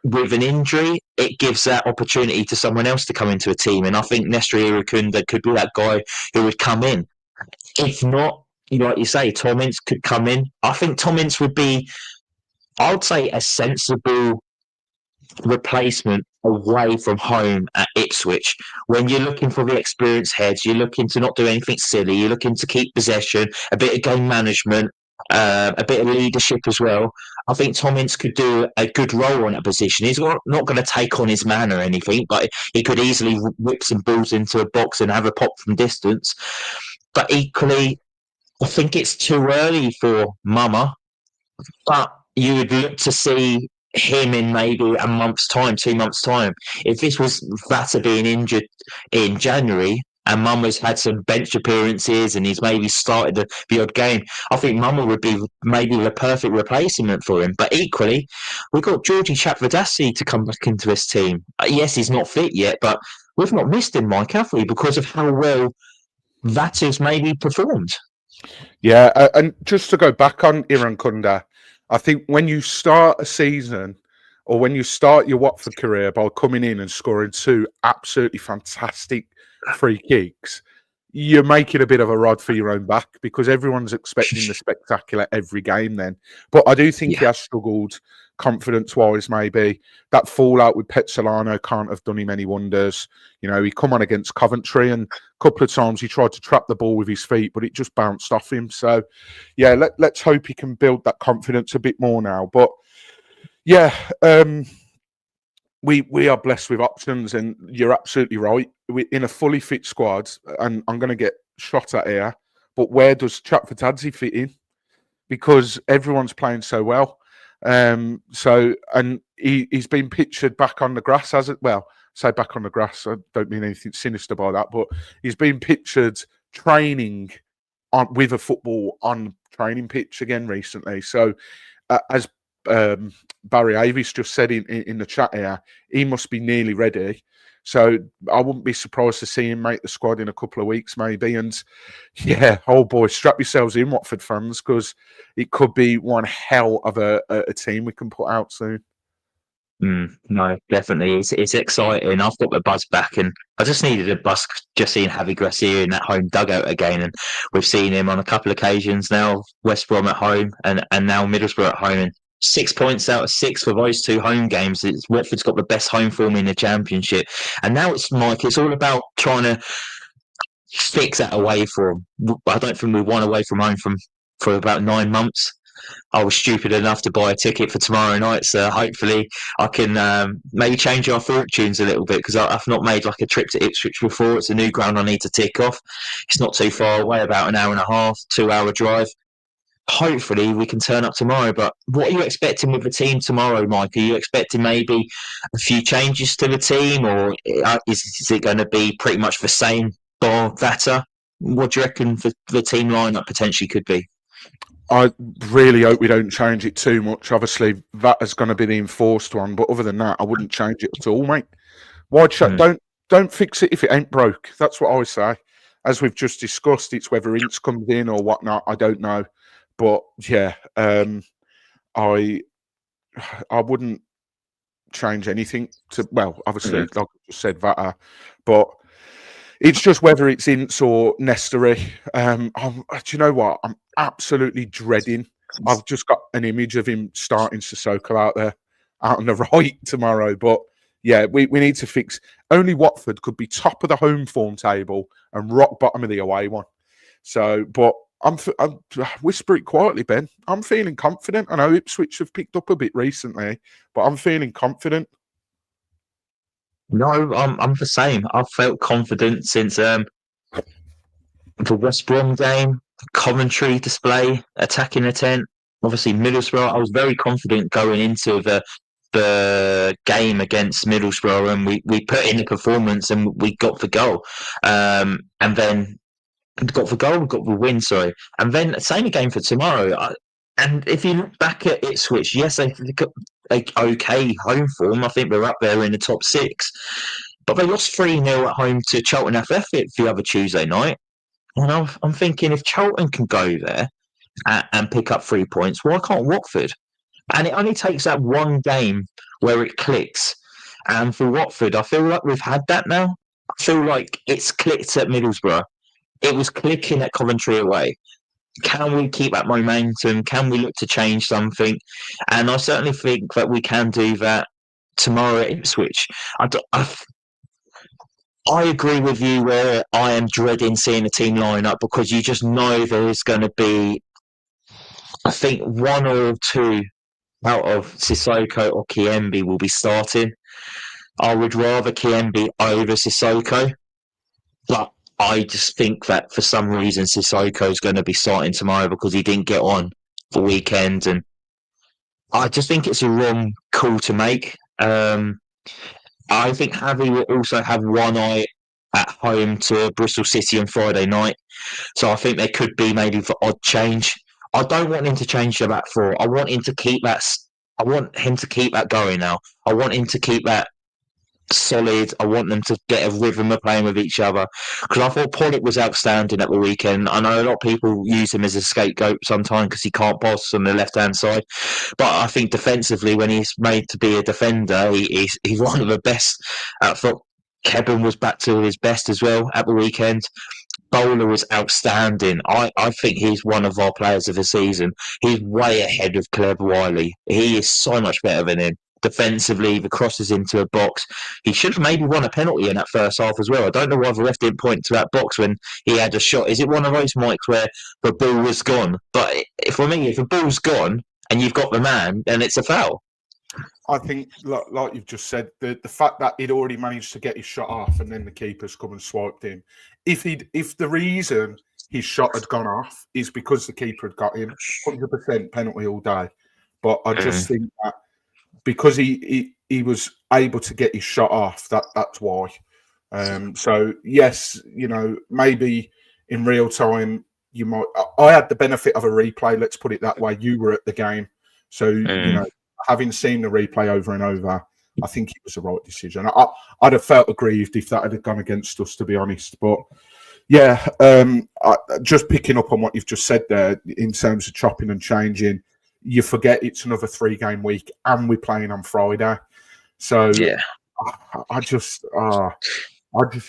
with an injury, it gives that opportunity to someone else to come into a team, and I think Nestor Irankunda could be that guy who would come in. If not, like you say, Tom Ince could come in. I think Tom Ince would be, I would say, a sensible replacement away from home at Ipswich. When you're looking for the experienced heads, you're looking to not do anything silly. You're looking to keep possession, a bit of game management, a bit of leadership as well. I think Tom Ince could do a good role in that position. He's not going to take on his man or anything, but he could easily whip some balls into a box and have a pop from distance. But equally, I think it's too early for Mama, but you would look to see him in maybe a month's time, 2 months' time. If this was Vata being injured in January and Mama's had some bench appearances and he's maybe started the odd game, I think Mama would be maybe the perfect replacement for him. But equally, we've got Georgie Chatvadasi to come back into this team. Yes, he's not fit yet, but we've not missed him, Mike, have we? Because of how well Vata's maybe performed. Yeah, and just to go back on Irankunda, I think when you start a season or when you start your Watford career by coming in and scoring 2 absolutely fantastic free kicks, you're making a bit of a rod for your own back because everyone's expecting the spectacular every game then. But I do think he has struggled confidence-wise, maybe. That fallout with Petzolano can't have done him any wonders. You know, he come on against Coventry and a couple of times he tried to trap the ball with his feet, but it just bounced off him. So, yeah, let's hope he can build that confidence a bit more now. But, yeah, we are blessed with options, and you're absolutely right. In a fully fit squad, and I'm going to get shot at here, but where does Chatfatadze fit in? Because everyone's playing so well. He's been pictured back on the grass, as it well. Say back on the grass, I don't mean anything sinister by that, but he's been pictured training with a football on training pitch again recently. So, as Barry Avis just said in the chat here, he must be nearly ready. So I wouldn't be surprised to see him make the squad in a couple of weeks, maybe. And yeah, oh boy, strap yourselves in, Watford fans, because it could be one hell of a team we can put out soon. No, definitely. It's exciting. I've got the buzz back, and I just needed a buzz just seeing Javi Gracia in that home dugout again. And we've seen him on a couple of occasions now, West Brom at home and now Middlesbrough at home. And 6 points out of 6 for those 2 home games. Watford's got the best home form in the Championship. And now it's, Mike, it's all about trying to fix that away form. I don't think we won away from home for about 9 months. I was stupid enough to buy a ticket for tomorrow night, so hopefully I can maybe change our fortunes a little bit, because I've not made like a trip to Ipswich before. It's a new ground I need to tick off. It's not too far away, about an hour and a half, 2-hour drive. Hopefully we can turn up tomorrow. But what are you expecting with the team tomorrow, Mike? Are you expecting maybe a few changes to the team, or is it going to be pretty much the same bar Vata? What do you reckon the team lineup potentially could be? I really hope we don't change it too much. Obviously, that is going to be the enforced one, but other than that, I wouldn't change it at all, mate. Why don't fix it if it ain't broke? That's what I always say. As we've just discussed, it's whether Ince comes in or whatnot. I don't know, but yeah, I wouldn't change anything. Obviously, like I just said, Vata, but it's just whether it's Ince or Nestori. Do you know what? I'm absolutely dreading. I've just got an image of him starting Sissoko out on the right tomorrow. But yeah, we need to fix. Only Watford could be top of the home form table and rock bottom of the away one. So, but I'm whisper it quietly, Ben. I'm feeling confident. I know Ipswich have picked up a bit recently, but I'm feeling confident. No, I'm the same. I've felt confident since the West Brom game, Coventry display, attacking intent. Obviously, Middlesbrough. I was very confident going into the game against Middlesbrough, and we put in the performance and we got the goal. And then got the goal, got the win. Sorry, and then same again for tomorrow. And if you look back at Ipswich, yes, they've got okay home form. I think they're up there in the top 6. But they lost 3-0 at home to Charlton Athletic the other Tuesday night. And I'm thinking, if Charlton can go there and pick up 3 points, why can't Watford? And it only takes that one game where it clicks. And for Watford, I feel like we've had that now. I feel like it's clicked at Middlesbrough. It was clicking at Coventry away. Can we keep that momentum? Can we look to change something? And I certainly think that we can do that tomorrow at Ipswich. I agree with you where I am dreading seeing the team line up because you just know there's going to be, I think, one or two out of Sissoko or Kiembe will be starting. I would rather Kiembe over Sissoko, but I just think that for some reason Sissoko is going to be starting tomorrow because he didn't get on the weekend, and I just think it's a wrong call to make. I think Javi will also have one eye at home to Bristol City on Friday night, so I think there could be maybe for odd change. I don't want him to change the back four. I want him to keep that. I want him to keep that going now. I want him to keep that solid. I want them to get a rhythm of playing with each other because I thought Pollock was outstanding at the weekend. I know a lot of people use him as a scapegoat sometimes because he can't pass on the left hand side, but I think defensively when he's made to be a defender, he's one of the best. I thought Kevin was back to his best as well at the weekend. Bowler was outstanding. I think he's one of our players of the season. He's way ahead of Caleb Wiley. He is so much better than him. Defensively, the crosses into a box. He should have maybe won a penalty in that first half as well. I don't know why the ref didn't point to that box when he had a shot. Is it one of those mics where the ball was gone? But for me, if the ball's gone and you've got the man, then it's a foul. I think, like you've just said, the fact that he'd already managed to get his shot off and then the keeper's come and swiped him. If the reason his shot had gone off is because the keeper had got him, 100% penalty all day. But I just think that because he was able to get his shot off, that's why. So yes, maybe in real time you might. I had the benefit of a replay. Let's put it that way. You were at the game, so having seen the replay over and over, I think it was the right decision. I'd have felt aggrieved if that had gone against us, to be honest. But yeah, just picking up on what you've just said there in terms of chopping and changing, you forget it's another 3-game week and we're playing on Friday. So yeah, I just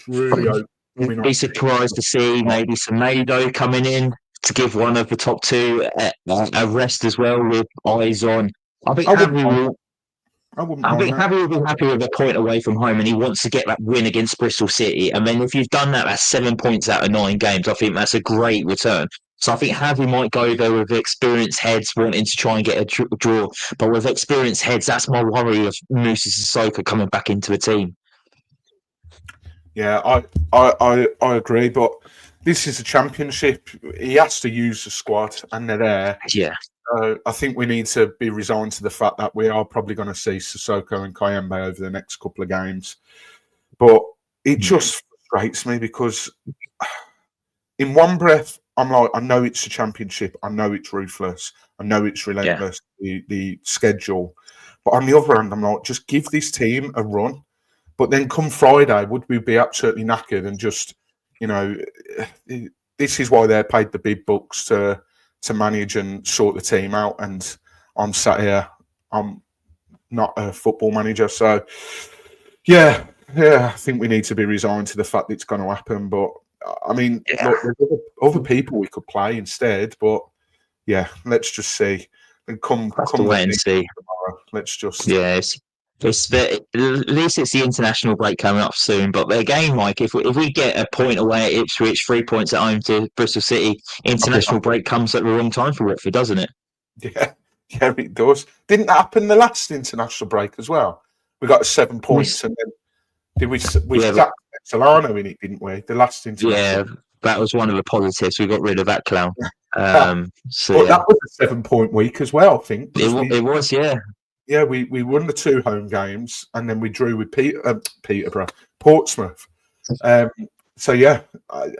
really hope we're not. Be surprised to see maybe Semedo coming in to give one of the top two a rest as well with eyes on. I think Javi will be happy with a point away from home, and he wants to get that win against Bristol City. And then if you've done that, that's 7 points out of 9 games. I think that's a great return. So I think Javi might go there with experienced heads wanting to try and get a draw. But with experienced heads, that's my worry of Moussa Sissoko coming back into the team. Yeah, I agree, but this is a championship. He has to use the squad, and they're there. Yeah. I think we need to be resigned to the fact that we are probably going to see Sissoko and Kiembe over the next couple of games. But it just frustrates me because in one breath, I'm like, I know it's a championship. I know it's ruthless. I know it's relentless, the schedule. But on the other hand, I'm like, just give this team a run. But then come Friday, would we be absolutely knackered and just, this is why they're paid the big bucks to manage and sort the team out. And I'm sat here, I'm not a football manager. So, yeah, I think we need to be resigned to the fact that it's going to happen. But, I mean, look, there's other people we could play instead. But, yeah, let's just see. And come wait and see. Tomorrow. Let's just... Yes. At least it's the international break coming up soon. But again, Mike, if we get a point away at Ipswich, 3 points at home to Bristol City, international break comes at the wrong time for Watford, doesn't it? Yeah, it does. Didn't that happen the last international break as well? We got 7 points, and then we sacked Solano in it, didn't we? The last international. Yeah, that was one of the positives. We got rid of that clown. That was a 7-point week as well, I think. It was, yeah. Yeah, we won the 2 home games, and then we drew with Peterborough, Portsmouth. So yeah, it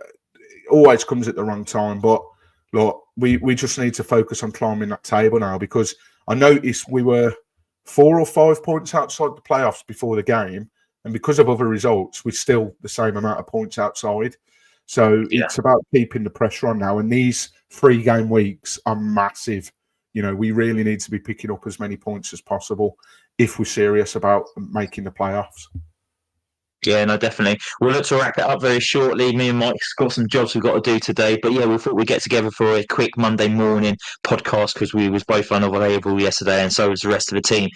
always comes at the wrong time. But look, we just need to focus on climbing that table now, because I noticed we were 4 or 5 points outside the playoffs before the game, and because of other results, we're still the same amount of points outside. So it's about keeping the pressure on now, and these 3-game weeks are massive. We really need to be picking up as many points as possible if we're serious about making the playoffs. Yeah, no, definitely. We'll look to wrap it up very shortly. Me and Mike's got some jobs we've got to do today. But yeah, we thought we'd get together for a quick Monday morning podcast because we was both unavailable yesterday and so was the rest of the team.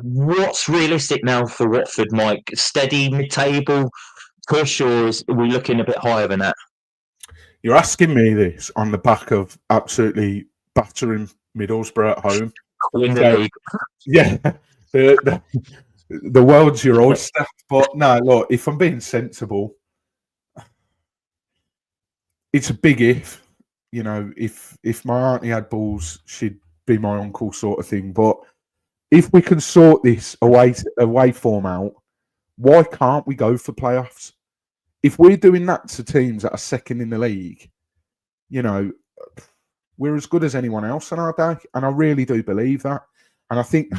What's realistic now for Watford, Mike? Steady mid-table push, or are we looking a bit higher than that? You're asking me this on the back of absolutely battering Middlesbrough at home. Win the So, league. yeah, the world's your oyster. But no, look, if I'm being sensible, it's a big if. You know, if my auntie had balls, she'd be my uncle, sort of thing. But if we can sort this away form out, why can't we go for playoffs? If we're doing that to teams that are second in the league, you know, we're as good as anyone else on our day, and I really do believe that. And I think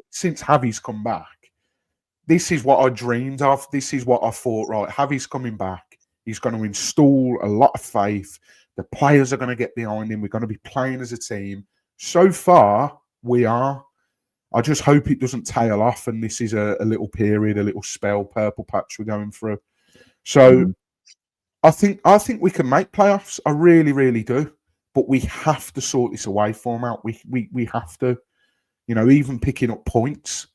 since Javi's come back, this is what I dreamed of. This is what I thought, right, Javi's coming back. He's going to install a lot of faith. The players are going to get behind him. We're going to be playing as a team. So far, we are. I just hope it doesn't tail off and this is a little period, a little spell, purple patch we're going through. So I think we can make playoffs. I really, really do. But we have to sort this away form out. We have to. You know, even picking up points.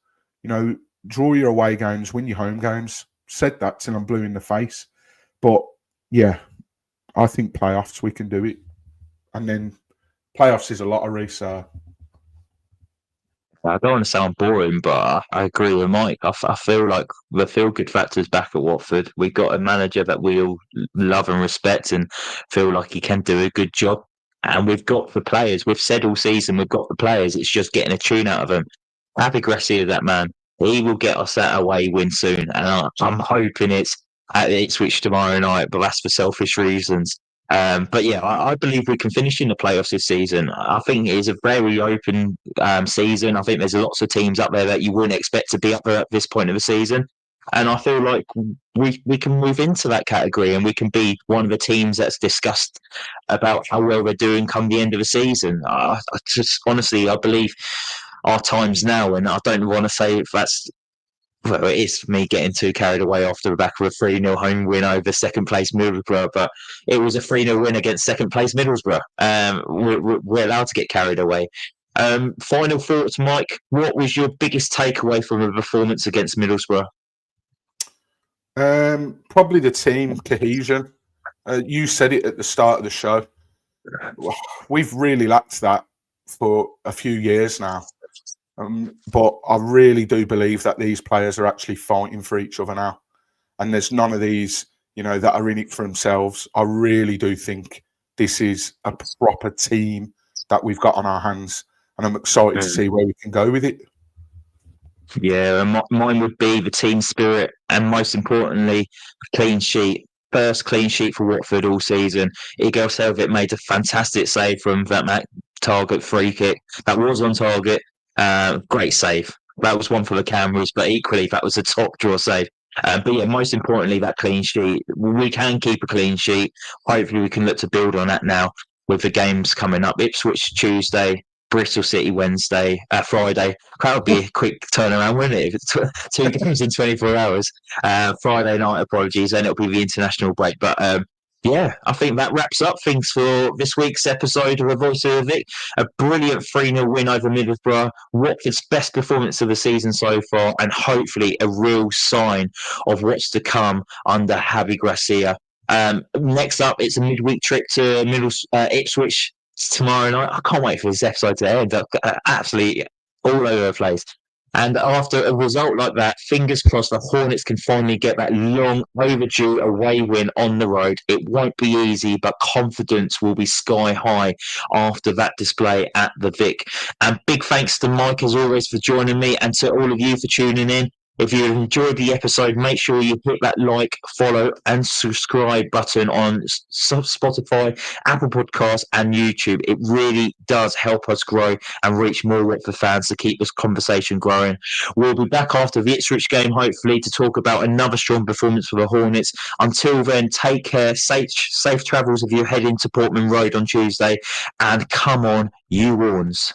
You know, draw your away games, win your home games. Said that till I'm blue in the face. But yeah, I think playoffs, we can do it. And then playoffs is a lottery, so. I don't want to sound boring, but I agree with Mike. I feel like the feel-good factor's back at Watford. We've got a manager that we all love and respect and feel like he can do a good job. And we've got the players. We've said all season we've got the players. It's just getting a tune out of them. Javi Gracia, that man, he will get us that away win soon. And I'm hoping it's at Ipswich tomorrow night, but that's for selfish reasons. But yeah, I believe we can finish in the playoffs this season. I think it is a very open season. I think there's lots of teams up there that you wouldn't expect to be up there at this point of the season. And I feel like we can move into that category and we can be one of the teams that's discussed about how well we're doing come the end of the season. I just honestly, I believe our time's now, and I don't want to say if that's. Well, it is me getting too carried away after the back of a 3-0 home win over second place Middlesbrough, but it was a 3-0 win against second place Middlesbrough. We're allowed to get carried away. Final thoughts, Mike. What was your biggest takeaway from the performance against Middlesbrough? Probably the team cohesion. You said it at the start of the show. We've really lacked that for a few years now. But I really do believe that these players are actually fighting for each other now. And there's none of these, you know, that are in it for themselves. I really do think this is a proper team that we've got on our hands. And I'm excited to see where we can go with it. Yeah, and mine would be the team spirit and most importantly, clean sheet. First clean sheet for Watford all season. Igor Selvit made a fantastic save from that target free kick. That was on target. Great save. That was one for the cameras, but equally that was a top draw save. But yeah, most importantly, that clean sheet. We can keep a clean sheet. Hopefully, we can look to build on that now with the games coming up. Ipswich Tuesday, Bristol City Wednesday, Friday. That would be a quick turnaround, wouldn't it? If it's two games in 24 hours. Friday night, apologies, and it'll be the international break. But yeah, I think that wraps up things for this week's episode of A Voice of the Vic. A brilliant 3-0 win over Middlesbrough, Watford's best performance of the season so far, and hopefully a real sign of what's to come under Javi Gracia. Next up, it's a midweek trip to Ipswich tomorrow night. I can't wait for this episode to end. Absolutely all over the place. And after a result like that, fingers crossed the Hornets can finally get that long overdue away win on the road. It won't be easy, but confidence will be sky high after that display at the Vic. And big thanks to Mike, as always, for joining me, and to all of you for tuning in. If you enjoyed the episode, make sure you hit that like, follow, and subscribe button on Spotify, Apple Podcasts, and YouTube. It really does help us grow and reach more Watford fans to keep this conversation growing. We'll be back after the Ipswich game, hopefully, to talk about another strong performance for the Hornets. Until then, take care. Safe travels if you head into Portman Road on Tuesday. And come on, you Warns.